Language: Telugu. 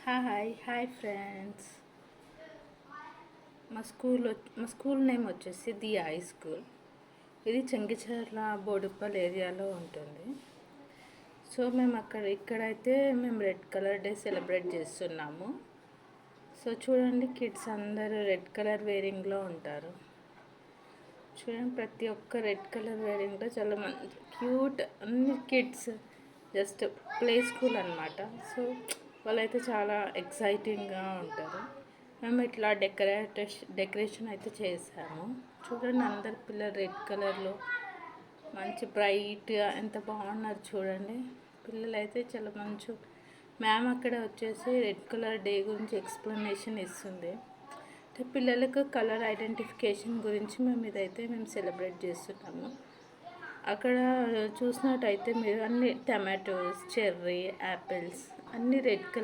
Hi friends. మా స్కూల్ నేమ్ వచ్చేసి ది హై స్కూల్. ఇది చెంగిచెర్ల బోడుప్పల్ ఏరియాలో ఉంటుంది. సో మేము ఇక్కడైతే మేము రెడ్ కలర్ డే సెలబ్రేట్ చేస్తున్నాము. సో చూడండి, కిడ్స్ అందరూ రెడ్ కలర్ వేరింగ్లో ఉంటారు. చూడండి, ప్రతి ఒక్క రెడ్ కలర్ వేరింగ్లో చాలా మంచి క్యూట్ అన్ని కిడ్స్. జస్ట్ ప్లే స్కూల్ అనమాట. సో వాళ్ళైతే చాలా ఎక్సైటింగ్గా ఉంటారు. మేము ఇట్లా డెకరేషన్ అయితే చేసాము. చూడండి, అందరు పిల్లలు రెడ్ కలర్లో మంచి బ్రైట్గా ఎంత బాగున్నారు చూడండి. పిల్లలు అయితే చాలా మంచి. మ్యామ్ అక్కడ వచ్చేసి రెడ్ కలర్ డే గురించి ఎక్స్ప్లెనేషన్ ఇస్తుంది. అంటే పిల్లలకు కలర్ ఐడెంటిఫికేషన్ గురించి మేము సెలబ్రేట్ చేస్తున్నాము. అక్కడ చూసినట్టయితే మీరు అన్ని టమాటోస్, చెర్రీ, యాపిల్స్ అన్నీ రెడ్ కలర్